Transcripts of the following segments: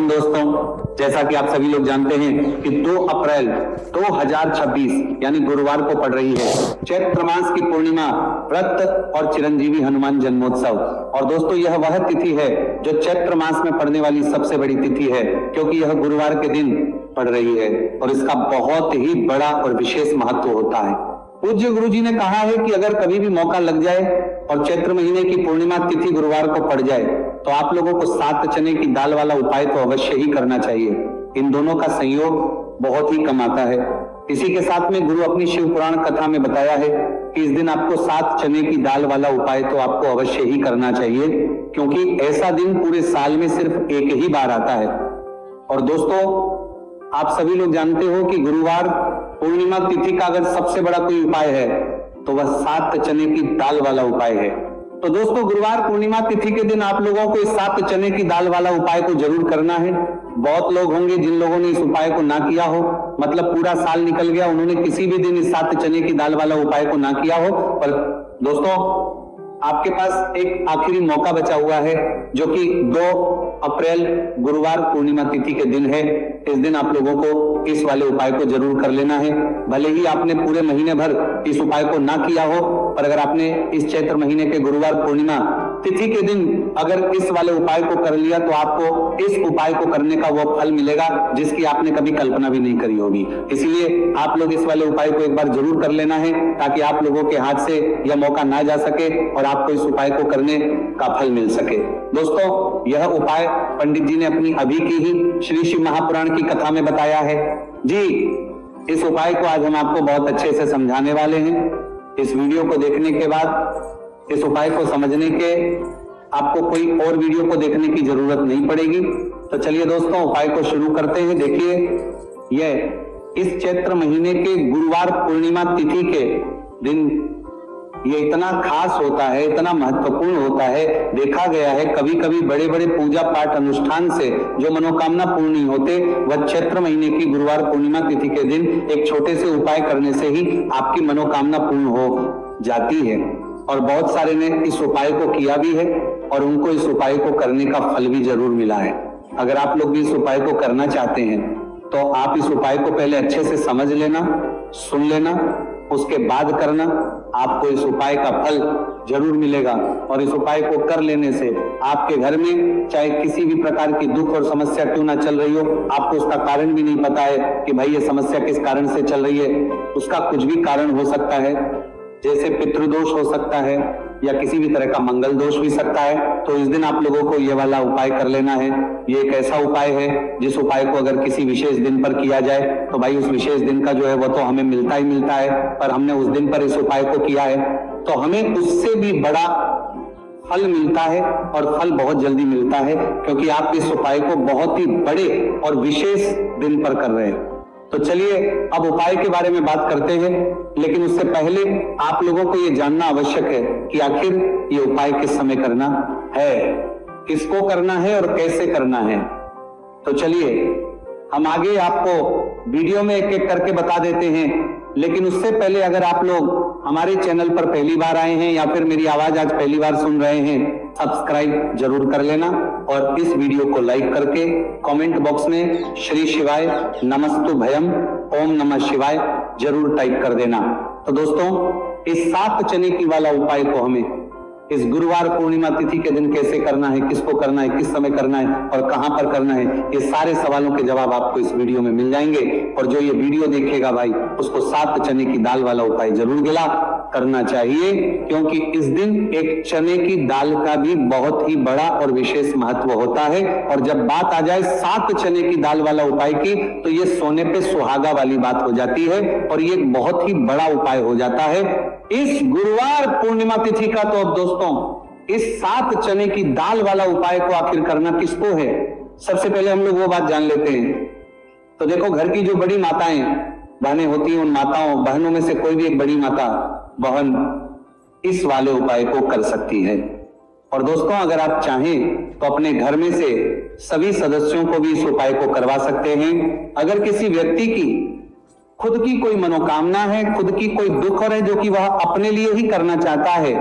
दोस्तों, जैसा कि आप सभी लोग जानते हैं कि 2 अप्रैल 2026 यानी गुरुवार को पड़ रही है चैत्र मास की पूर्णिमा व्रत और चिरंजीवी हनुमान जन्मोत्सव। और दोस्तों, यह वह तिथि है जो चैत्र मास में पड़ने वाली सबसे बड़ी तिथि है, क्योंकि यह गुरुवार के दिन पड़ रही है और इसका बहुत ही बड़ा और विशेष महत्व होता है। पूज्य गुरु जी ने कहा है कि अगर कभी भी मौका लग जाए और चैत्र महीने की पूर्णिमा तिथि गुरुवार को पड़ जाए तो आप लोगों को 7 चने की दाल वाला उपाय तो अवश्य ही करना चाहिए। इन दोनों का संयोग बहुत ही कम आता है। इसी के साथ में गुरु अपनी शिव पुराण कथा में बताया है कि इस दिन आपको 7 चने की दाल वाला उपाय तो आपको अवश्य ही करना चाहिए, क्योंकि ऐसा दिन पूरे साल में सिर्फ एक ही बार आता है। और दोस्तों, आप सभी लोग जानते हो कि गुरुवार पूर्णिमा तिथि का अगर सबसे बड़ा कोई उपाय है तो वह 7 चने की दाल वाला उपाय है। तो दोस्तों, गुरुवार पूर्णिमा तिथि के दिन आप लोगों को इस 7 चने की दाल वाला उपाय को जरूर करना है। बहुत लोग होंगे जिन लोगों ने इस उपाय को ना किया हो, मतलब पूरा साल निकल गया, उन्होंने किसी भी दिन इस 7 चने की दाल वाला उपाय को ना किया हो। पर दोस्तों, आपके पास एक आखिरी मौका बचा हुआ है, जो कि 2 अप्रैल गुरुवार पूर्णिमा तिथि के दिन है। इस दिन आप लोगों को इस वाले उपाय को जरूर कर लेना है। भले ही आपने पूरे महीने भर इस उपाय को ना किया हो, पर अगर आपने इस चैत्र महीने के गुरुवार पूर्णिमा तिथि के दिन अगर इस वाले उपाय को कर लिया तो आपको इस उपाय को करने का वो फल मिलेगा जिसकी आपने कभी कल्पना भी नहीं करी होगी। इसलिए आप लोग इस वाले उपाय को एक बार जरूर कर लेना है, ताकि आप लोगों के हाथ से यह मौका ना जा सके और आपको इस उपाय को करने का फल मिल सके। दोस्तों, यह उपाय पंडित जी ने अपनी अभी की ही श्री शिव महापुराण की कथा में बताया है जी। इस उपाय को आज हम आपको बहुत अच्छे से समझाने वाले हैं। इस वीडियो को देखने के बाद, इस उपाय को समझने के आपको कोई और वीडियो को देखने की जरूरत नहीं पड़ेगी। तो चलिए दोस्तों, उपाय को शुरू करते हैं। देखिए, यह इस चैत्र महीने के गुरुवार पूर्णिमा तिथि के दिन ये इतना खास होता है, इतना महत्वपूर्ण होता है। देखा गया है कभी कभी बड़े बड़े पूजा पाठ अनुष्ठान से जो मनोकामना पूर्ण नहीं होते, वह चैत्र महीने की गुरुवार पूर्णिमा तिथि के दिन एक छोटे से उपाय करने से ही आपकी मनोकामना पूर्ण हो जाती है। और बहुत सारे ने इस उपाय को किया भी है और उनको इस उपाय को करने का फल भी जरूर मिला है। अगर आप लोग भी इस उपाय को करना चाहते हैं तो आप इस उपाय को पहले अच्छे से समझ लेना, सुन लेना, उसके बाद करना। आपको इस उपाय का फल जरूर मिलेगा और इस उपाय को कर लेने से आपके घर में चाहे किसी भी प्रकार की दुख और समस्या क्यों ना चल रही हो, आपको उसका कारण भी नहीं पता है कि भाई ये समस्या किस कारण से चल रही है, उसका कुछ भी कारण हो सकता है, जैसे पितृदोष हो सकता है या किसी भी तरह का मंगल दोष भी सकता है। तो इस दिन आप लोगों को ये वाला उपाय कर लेना है। ये एक ऐसा उपाय है जिस उपाय को अगर किसी विशेष दिन पर किया जाए तो भाई उस विशेष दिन का जो है वो तो हमें मिलता ही मिलता है, पर हमने उस दिन पर इस उपाय को किया है तो हमें उससे भी बड़ा फल मिलता है और फल बहुत जल्दी मिलता है, क्योंकि आप इस उपाय को बहुत ही बड़े और विशेष दिन पर कर रहे हैं। तो चलिए अब उपाय के बारे में बात करते हैं, लेकिन उससे पहले आप लोगों को यह जानना आवश्यक है कि आखिर ये उपाय किस समय करना है, किसको करना है और कैसे करना है। तो चलिए हम आगे आपको वीडियो में एक एक करके बता देते हैं, लेकिन उससे पहले अगर आप लोग हमारे चैनल पर पहली बार आए हैं या फिर मेरी आवाज आज पहली बार सुन रहे हैं, सब्सक्राइब जरूर कर लेना और इस वीडियो को लाइक करके कमेंट बॉक्स में श्री शिवाय नमस्तुभयम ओम नमः शिवाय जरूर टाइप कर देना। तो दोस्तों, इस 7 चने की वाला उपाय को हमें इस गुरुवार पूर्णिमा तिथि के दिन कैसे करना है, किसको करना है, किस समय करना है और कहां पर करना है, ये सारे सवालों के जवाब आपको इस वीडियो में मिल जाएंगे। और जो ये वीडियो देखेगा भाई, उसको 7 चने की दाल वाला उपाय जरूर गिला करना चाहिए, क्योंकि इस दिन एक चने की दाल का भी बहुत ही बड़ा और विशेष महत्व होता है। और जब बात आ जाए 7 चने की दाल वाला उपाय की, तो ये सोने पे सुहागा वाली बात हो जाती है और ये बहुत ही बड़ा उपाय हो जाता है इस गुरुवार पूर्णिमा तिथि का। तो अब दोस्तों, इस 7 चने की दाल वाला उपाय को आखिर करना किसको है, सबसे पहले हम लोग वो बात जान लेते हैं। तो देखो, घर की जो बड़ी माताएं बहनें होती हैं, उन माताओं बहनों में से कोई भी एक बड़ी माता बहन इस वाले उपाय को कर सकती है। और दोस्तों, अगर आप चाहें तो अपने घर में से सभी सदस्यों को भी इस उपाय को करवा सकते हैं। अगर किसी व्यक्ति की खुद की कोई मनोकामना है, खुद की कोई दुख है जो कि वह अपने लिए ही करना चाहता है,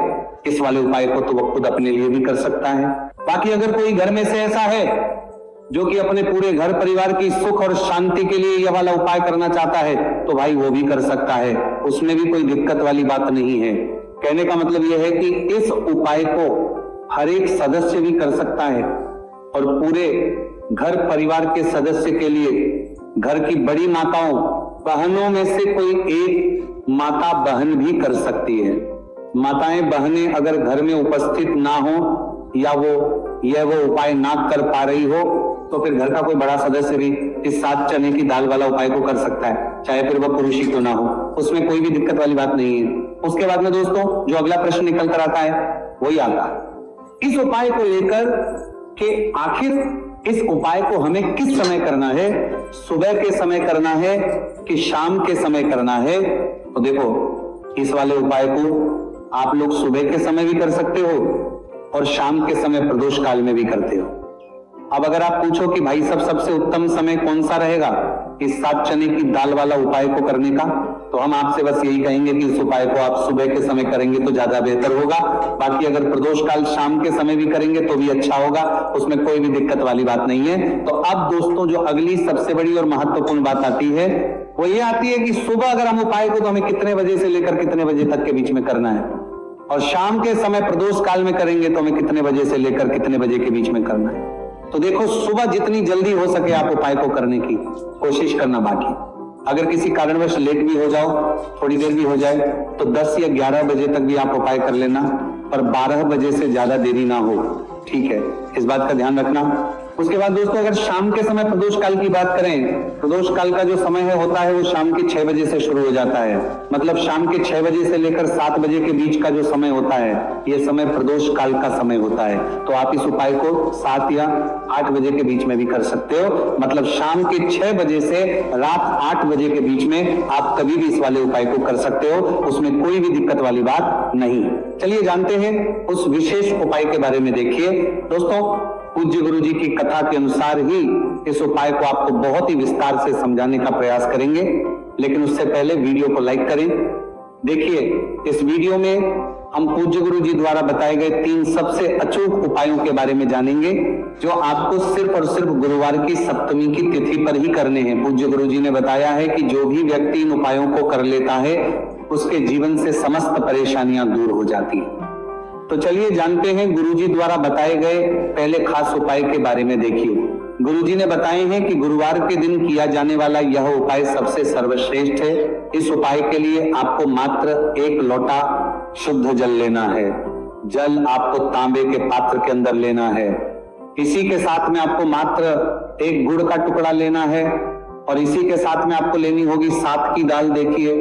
इस वाले उपाय को तो वह खुद अपने लिए भी कर सकता है। बाकी अगर कोई घर में से ऐसा है जो कि अपने पूरे घर परिवार की सुख और शांति के लिए यह वाला उपाय करना चाहता है तो भाई वो भी कर सकता है, उसमें भी कोई दिक्कत वाली बात नहीं है। कहने का मतलब यह है कि इस उपाय को हर एक सदस्य भी कर सकता है और पूरे घर परिवार के सदस्य के लिए घर की बड़ी माताओं बहनों में से कोई एक माता बहन भी कर सकती है। माताएं बहनें अगर घर में उपस्थित ना हो या वो उपाय ना कर पा रही हो तो फिर घर का कोई बड़ा सदस्य भी इस 7 चने की दाल वाला उपाय को कर सकता है, चाहे फिर वह पुरुष ही क्यों ना हो, उसमें कोई भी दिक्कत वाली बात नहीं है। उसके बाद में दोस्तों जो अगला प्रश्न निकल कर आता है वही आता इस उपाय को लेकर कि आखिर इस उपाय को हमें किस समय करना है, सुबह के समय करना है कि शाम के समय करना है। तो देखो इस वाले उपाय को आप लोग सुबह के समय भी कर सकते हो और शाम के समय प्रदोष काल में भी करते हो। अब अगर आप पूछो कि भाई सबसे उत्तम समय कौन सा रहेगा इस 7 चने की दाल वाला उपाय को करने का, तो हम आपसे बस यही कहेंगे कि इस उपाय को आप सुबह के समय करेंगे तो ज्यादा बेहतर होगा। बाकी अगर प्रदोष काल शाम के समय भी करेंगे तो भी अच्छा होगा, उसमें कोई भी दिक्कत वाली बात नहीं है। तो अब दोस्तों जो अगली सबसे बड़ी और महत्वपूर्ण बात आती है वो ये आती है कि सुबह अगर हम उपाय को तो हमें कितने बजे से लेकर कितने बजे तक के बीच में करना है, और शाम के समय प्रदोष काल में करेंगे तो हमें कितने बजे से लेकर कितने बजे के बीच में करना है। तो देखो सुबह जितनी जल्दी हो सके आप उपाय को करने की कोशिश करना। बाकी अगर किसी कारणवश लेट भी हो जाओ, थोड़ी देर भी हो जाए, तो 10 या 11 बजे तक भी आप उपाय कर लेना, पर 12 बजे से ज्यादा देरी ना हो, ठीक है, इस बात का ध्यान रखना। उसके बाद दोस्तों अगर शाम के समय प्रदोष काल की बात करें, प्रदोष काल का जो समय होता है वो शाम के 6 बजे से शुरू हो जाता है। मतलब शाम के 6 बजे से लेकर 7 बजे के बीच का जो समय होता है ये समय प्रदोष काल का समय होता है। तो आप इस उपाय को 7 या 8 बजे के बीच में भी कर सकते हो। मतलब शाम के 6 बजे से रात 8 बजे के बीच में आप कभी भी इस वाले उपाय को कर सकते हो, उसमें कोई भी दिक्कत वाली बात नहीं। चलिए जानते हैं उस विशेष उपाय के बारे में। देखिए दोस्तों पूज्य गुरु जी की कथा के अनुसार ही इस उपाय को आपको बहुत ही विस्तार से समझाने का प्रयास करेंगे, लेकिन उससे पहले वीडियो को लाइक करें। देखिए इस वीडियो में हम पूज्य गुरु जी द्वारा बताए गए 3 सबसे अचूक उपायों के बारे में जानेंगे जो आपको सिर्फ और सिर्फ गुरुवार की सप्तमी की तिथि पर ही करने हैं। पूज्य गुरु जी ने बताया है कि जो भी व्यक्ति इन उपायों को कर लेता है उसके जीवन से समस्त परेशानियां दूर हो जाती हैं। तो चलिए जानते हैं गुरुजी द्वारा बताए गए पहले खास उपाय के बारे में। देखिए गुरुजी ने बताए हैं कि गुरुवार के दिन किया जाने वाला यह उपाय सबसे सर्वश्रेष्ठ है। इस उपाय के लिए आपको मात्र 1 लोटा शुद्ध जल लेना है। जल आपको तांबे के पात्र के अंदर लेना है। इसी के साथ में आपको मात्र 1 गुड़ का टुकड़ा लेना है और इसी के साथ में आपको लेनी होगी 7 की दाल। देखिए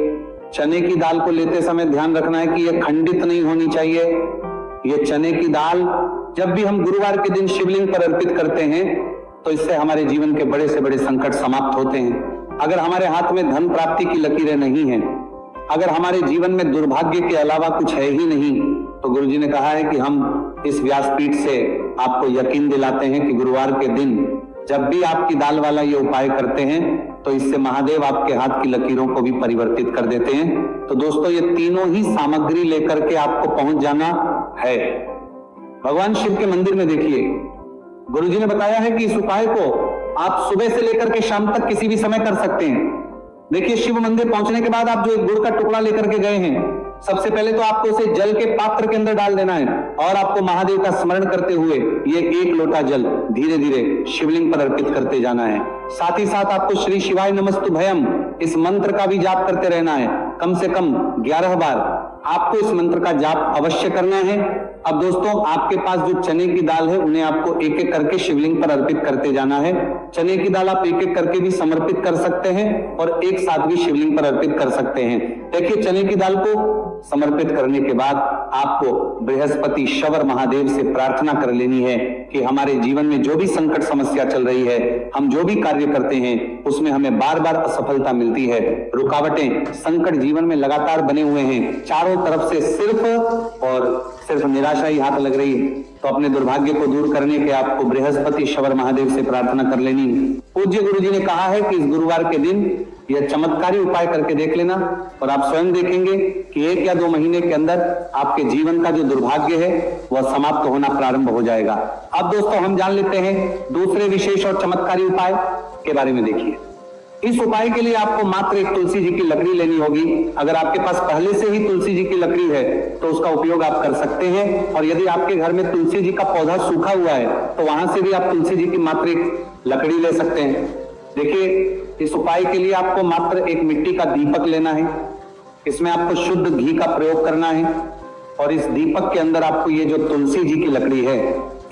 चने की दाल को लेते समय ध्यान रखना है कि यह खंडित नहीं होनी चाहिए। ये चने की दाल जब भी हम गुरुवार के दिन शिवलिंग पर अर्पित करते हैं तो इससे हमारे जीवन के बड़े से बड़े संकट समाप्त होते हैं। अगर हमारे हाथ में धन प्राप्ति की लकीरें नहीं हैं, अगर हमारे जीवन में दुर्भाग्य के अलावा कुछ है ही नहीं, तो गुरुजी ने कहा है कि हम इस व्यासपीठ से आपको यकीन दिलाते हैं कि गुरुवार के दिन जब भी आपकी दाल वाला ये उपाय करते हैं तो इससे महादेव आपके हाथ की लकीरों को भी परिवर्तित कर देते हैं। तो दोस्तों ये तीनों ही सामग्री लेकर के आपको पहुंच जाना है भगवान शिव के मंदिर में। देखिए गुरुजी ने बताया है कि इस उपाय को आप सुबह से लेकर के शाम तक किसी भी समय कर सकते हैं। देखिए शिव मंदिर पहुंचने के बाद आप जो एक गुड़ का टुकड़ा लेकर के गए हैं, सबसे पहले तो आपको उसे जल के पात्र के अंदर डाल देना है और आपको महादेव का स्मरण करते हुए ये 1 लोटा जल धीरे धीरे शिवलिंग पर अर्पित करते जाना है। साथ ही साथ आपको श्री शिवाय नमस्तुभयम इस मंत्र का भी जाप करते रहना है। कम से कम 11 बार आपको इस मंत्र का जाप अवश्य करना है। अब दोस्तों आपके पास जो चने की दाल है उन्हें आपको एक एक करके शिवलिंग पर अर्पित करते जाना है। चने की दाल आप एक एक करके भी समर्पित कर सकते हैं और एक साथ भी शिवलिंग पर अर्पित कर सकते हैं। देखिए चने की दाल को समर्पित करने के बाद आपको बृहस्पति शवर महादेव से प्रार्थना कर लेनी है कि हमारे जीवन में जो भी संकट समस्या चल रही है, हम जो भी कार्य करते हैं उसमें हमें बार बार असफलता मिलती है, रुकावटें संकट जीवन में लगातार बने हुए हैं, चारों तरफ से सिर्फ और सिर्फ निराशा ही हाथ लग रही है, तो अपने दुर्भाग्य को दूर करने के आपको बृहस्पति शवर महादेव से प्रार्थना कर लेनी है। पूज्य गुरु जी ने कहा है कि इस गुरुवार के दिन यह चमत्कारी उपाय करके देख लेना और आप स्वयं देखेंगे कि 1 या 2 महीने के अंदर आपके जीवन का जो दुर्भाग्य है वह समाप्त होना प्रारंभ हो जाएगा। अब दोस्तों हम जान लेते हैं दूसरे विशेष और चमत्कारी उपाय के बारे में। देखिए, इस उपाय के लिए आपको मात्र एक तुलसी जी की लकड़ी लेनी होगी। अगर आपके पास पहले से ही तुलसी जी की लकड़ी है तो उसका उपयोग आप कर सकते हैं, और यदि आपके घर में तुलसी जी का पौधा सूखा हुआ है तो वहां से भी आप तुलसी जी की मात्र एक लकड़ी ले सकते हैं। देखिए, इस उपाय के लिए आपको मात्र एक मिट्टी का दीपक लेना है। इसमें आपको शुद्ध घी का प्रयोग करना है और इस दीपक के अंदर आपको ये जो तुलसी जी की लकड़ी है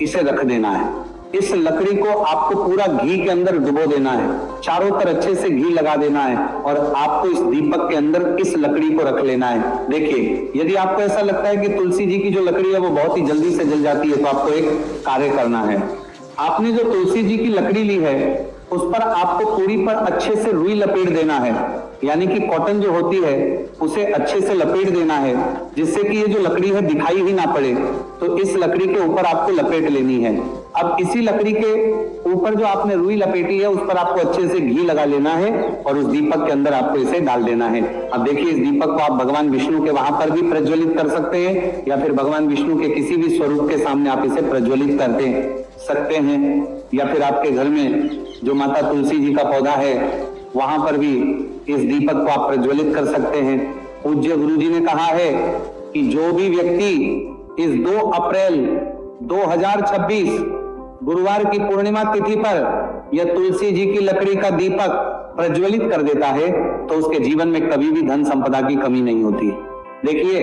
इसे रख देना है। इस लकड़ी को आपको पूरा घी के अंदर डुबो देना है, चारों तरफ अच्छे से घी लगा देना है और आपको इस दीपक के अंदर इस लकड़ी को रख लेना है। देखिए, यदि आपको ऐसा लगता है कि तुलसी जी की जो लकड़ी है वो बहुत ही जल्दी से जल जाती है तो आपको एक कार्य करना है। आपने जो तुलसी जी की लकड़ी ली है उस पर आपको पूरी पर अच्छे से रुई लपेट देना है, यानी कि कॉटन जो होती है उसे अच्छे से लपेट देना है जिससे कि ये जो लकड़ी है दिखाई ही ना पड़े। तो इस लकड़ी के ऊपर आपको लपेट लेनी है। अब इसी लकड़ी के ऊपर जो आपने रुई लपेटी है उस पर आपको अच्छे से घी लगा लेना है और उस दीपक के अंदर आपको इसे डाल देना है। अब देखिए, इस दीपक को आप भगवान विष्णु के वहां पर भी प्रज्वलित कर सकते हैं या फिर भगवान विष्णु के किसी भी स्वरूप के सामने आप इसे प्रज्वलित करते सकते हैं, या फिर आपके घर में जो माता तुलसी जी का पौधा है वहां पर भी इस दीपक को आप प्रज्वलित कर सकते हैं। पूज्य गुरु जी ने कहा है कि जो भी व्यक्ति इस 2 अप्रैल 2026 गुरुवार की पूर्णिमा तिथि पर यह तुलसी जी की लकड़ी का दीपक प्रज्वलित कर देता है तो उसके जीवन में कभी भी धन संपदा की कमी नहीं होती। देखिए,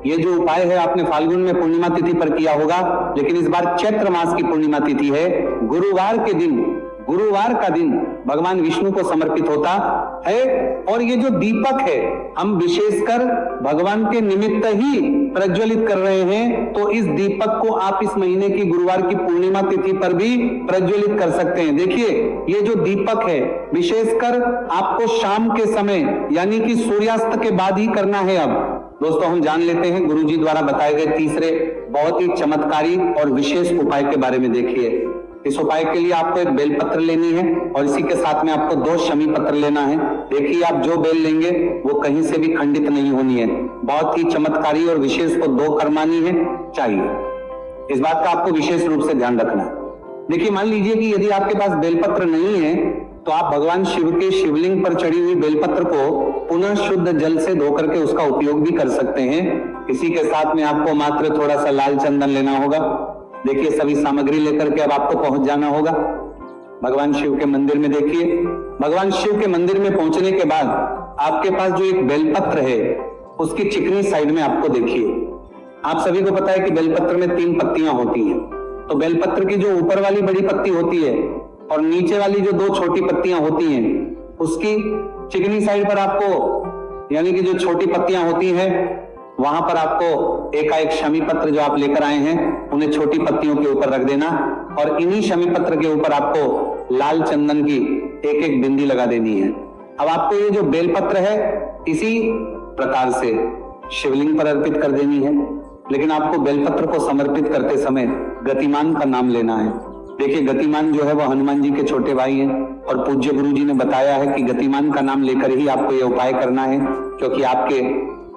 ये जो उपाय है आपने फाल्गुन में पूर्णिमा तिथि पर किया होगा, लेकिन इस बार चैत्र मास की पूर्णिमा तिथि है। गुरुवार के दिन, गुरुवार का दिन भगवान विष्णु को समर्पित होता है और ये जो दीपक है हम विशेषकर भगवान के निमित्त ही प्रज्वलित कर रहे हैं। तो इस दीपक को आप इस महीने की गुरुवार की पूर्णिमा तिथि पर भी प्रज्वलित कर सकते हैं। देखिए, ये जो दीपक है विशेषकर आपको शाम के समय यानी कि सूर्यास्त के बाद ही करना है। अब दोस्तों हम जान लेते हैं गुरुजी द्वारा बताए गए तीसरे बहुत ही चमत्कारी और विशेष उपाय के बारे में। देखिए, इस उपाय के लिए आपको एक बेलपत्र लेनी है और इसी के साथ में आपको 2 शमी पत्र लेना है। देखिए, आप जो बेल लेंगे वो कहीं से भी खंडित नहीं होनी है। बहुत ही चमत्कारी और विशेष को 2 कर्मानी है चाहिए। इस बात का आपको विशेष रूप से ध्यान रखना है। देखिए, मान लीजिए कि यदि आपके पास बेलपत्र नहीं है तो आप भगवान शिव के शिवलिंग पर चढ़ी हुई बेलपत्र को पुनः शुद्ध जल से धो करके उसका उपयोग भी कर सकते हैं। इसी के साथ में आपको मात्र थोड़ा सा लाल चंदन लेना होगा। देखिए, सभी सामग्री लेकर के अब आपको पहुंच जाना होगा भगवान शिव के मंदिर में। देखिए, भगवान शिव के मंदिर में पहुंचने के बाद आपके पास जो एक बेलपत्र है उसकी चिकनी साइड में आपको देखिए, आप सभी को पता है कि बेलपत्र में 3 पत्तियां होती हैं। तो बेलपत्र की जो ऊपर वाली बड़ी पत्ती होती है और नीचे वाली जो 2 छोटी पत्तियां होती हैं उसकी चिकनी साइड पर आपको, यानी कि जो छोटी पत्तियां होती हैं वहां पर आपको एकाएक शमी पत्र जो आप लेकर आए हैं उन्हें छोटी पत्तियों के ऊपर रख देना और इन्हीं शमी पत्र के ऊपर आपको लाल चंदन की एक बिंदी लगा देनी है। अब आपको ये जो बेलपत्र है इसी प्रकार से शिवलिंग पर अर्पित कर देनी है, लेकिन आपको बेलपत्र को समर्पित करते समय गतिमान का नाम लेना है। देखिए, गतिमान जो है वो हनुमान जी के छोटे भाई हैं और पूज्य गुरु जी ने बताया है कि गतिमान का नाम लेकर ही आपको यह उपाय करना है, क्योंकि आपके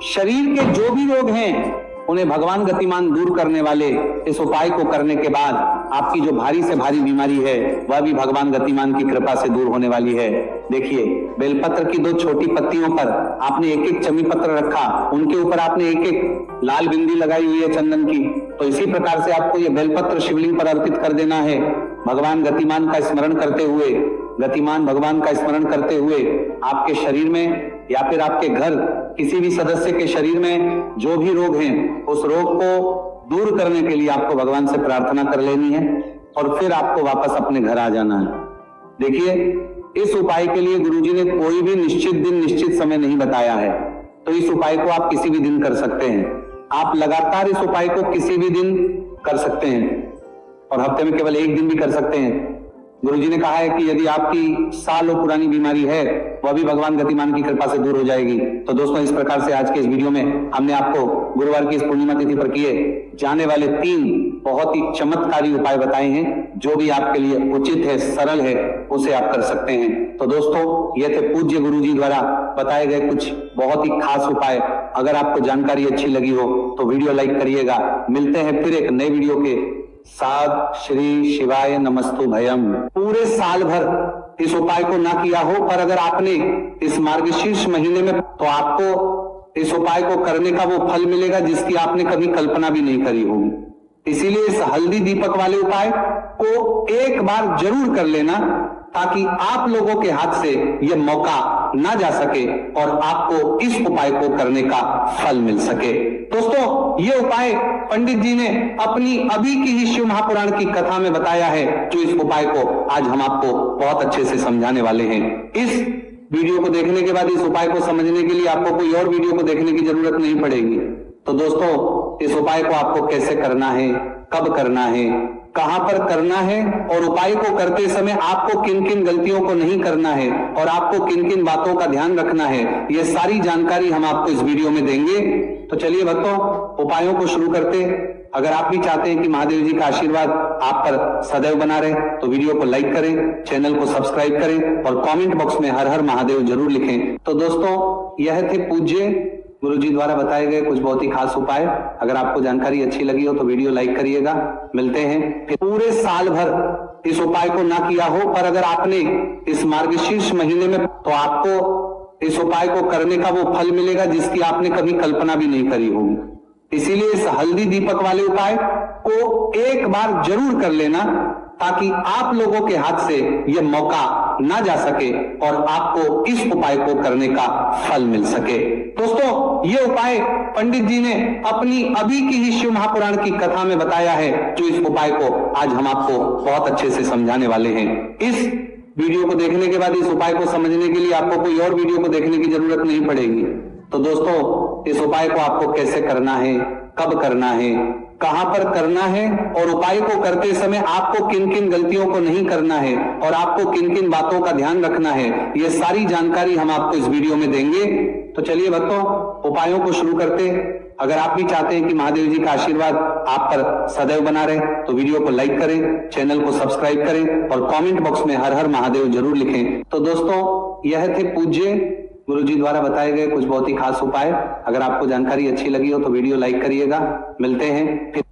शरीर के जो भी रोग हैं उन्हें भगवान गतिमान दूर करने वाले इस उपाय को करने के बाद आपकी जो भारी से भारी बीमारी है वह भी भगवान गतिमान की कृपा से दूर होने वाली है। देखिए, बेलपत्र की 2 छोटी पत्तियों पर आपने एक चमी पत्र रखा, उनके ऊपर आपने एक लाल बिंदी लगाई हुई है चंदन की। तो इसी प्रकार से आपको ये बेलपत्र शिवलिंग पर अर्पित कर देना है। भगवान गतिमान का स्मरण करते हुए, गतिमान भगवान का स्मरण करते हुए आपके शरीर में या फिर आपके घर किसी भी सदस्य के शरीर में जो भी रोग हैं उस रोग को दूर करने के लिए आपको भगवान से प्रार्थना कर लेनी है और फिर आपको वापस अपने घर आ जाना है। देखिए, इस उपाय के लिए गुरुजी ने कोई भी निश्चित दिन निश्चित समय नहीं बताया है, तो इस उपाय को आप किसी भी दिन कर सकते हैं। आप लगातार इस उपाय को किसी भी दिन कर सकते हैं और हफ्ते में केवल 1 दिन भी कर सकते हैं। गुरुजी ने कहा है कि यदि आपकी सालों पुरानी बीमारी है वह भी भगवान गतिमान की कृपा से दूर हो जाएगी। तो दोस्तों, इस प्रकार से आज के इस वीडियो में हमने आपको गुरुवार की इस पूर्णिमा तिथि पर किए जाने वाले 3 बहुत ही चमत्कारी उपाय बताए हैं, जो भी आपके लिए उचित है, सरल है उसे आप कर सकते हैं। तो दोस्तों, ये थे पूज्य गुरुजी द्वारा बताए गए कुछ बहुत ही खास उपाय। अगर आपको जानकारी अच्छी लगी हो तो वीडियो लाइक करिएगा। मिलते हैं फिर एक नए वीडियो के साथ। श्री शिवाय नमस्तु भयम। पूरे साल भर इस उपाय को ना किया हो, पर अगर आपने इस मार्गशीर्ष महीने में, तो आपको इस उपाय को करने का वो फल मिलेगा जिसकी आपने कभी कल्पना भी नहीं करी होगी। इसीलिए इस हल्दी दीपक वाले उपाय को एक बार जरूर कर लेना, ताकि आप लोगों के हाथ से यह मौका ना जा सके और आपको इस उपाय को करने का फल मिल सके। दोस्तों, ये उपाय पंडित जी ने अपनी अभी की ही शिव महापुराण की कथा में बताया है, जो इस उपाय को आज हम आपको बहुत अच्छे से समझाने वाले हैं। इस वीडियो को देखने के बाद इस उपाय को समझने के लिए आपको कोई और वीडियो को देखने की जरूरत नहीं पड़ेगी। तो दोस्तों, इस उपाय को आपको कैसे करना है, कब करना है, कहां पर करना है और उपाय को करते समय आपको किन किन गलतियों को नहीं करना है और आपको किन किन बातों का ध्यान रखना है, ये सारी जानकारी हम आपको इस वीडियो में देंगे। तो चलिए भक्तों, उपायों को शुरू करते। अगर आप भी चाहते हैं कि महादेव जी का आशीर्वाद आप पर सदैव बना रहे, तो वीडियो को लाइक करें, चैनल को सब्सक्राइब करें और कमेंट बॉक्स में हर हर महादेव जरूर लिखें। तो दोस्तों, यह थे पूज्य गुरुजी द्वारा बताए गए कुछ बहुत ही खास उपाय। अगर आपको जानकारी अच्छी लगी हो तो वीडियो लाइक करिएगा। मिलते हैं। पूरे साल भर इस उपाय को ना किया हो, पर अगर आपने इस मार्गशीर्ष महीने में, तो आपको इस उपाय को करने का वो फल मिलेगा जिसकी आपने कभी कल्पना भी नहीं करी होगी। इसीलिए इस हल्दी दीपक वाले उपाय को एक बार जरूर कर लेना, ताकि आप लोगों के हाथ से यह मौका ना जा सके और आपको इस उपाय को करने का फल मिल सके। दोस्तों, ये उपाय पंडित जी ने अपनी अभी की ही शिव महापुराण की कथा में बताया है, जो इस उपाय को आज हम आपको बहुत अच्छे से समझाने वाले हैं। इस वीडियो को देखने के बाद इस उपाय को समझने के लिए आपको कोई और वीडियो को देखने की जरूरत नहीं पड़ेगी। तो दोस्तों, इस उपाय को आपको कैसे करना है, कब करना है, कहां पर करना है और उपाय को करते समय आपको किन किन गलतियों को नहीं करना है और आपको किन किन बातों का ध्यान रखना है, ये सारी जानकारी हम आपको इस वीडियो में देंगे। तो चलिए भक्तों, उपायों को शुरू करते। अगर आप भी चाहते हैं कि महादेव जी का आशीर्वाद आप पर सदैव बना रहे, तो वीडियो को लाइक करें, चैनल को सब्सक्राइब करें और कमेंट बॉक्स में हर हर महादेव जरूर लिखें। तो दोस्तों, यह थे पूज्य गुरुजी द्वारा बताए गए कुछ बहुत ही खास उपाय। अगर आपको जानकारी अच्छी लगी हो तो वीडियो लाइक करिएगा। मिलते हैं फिर।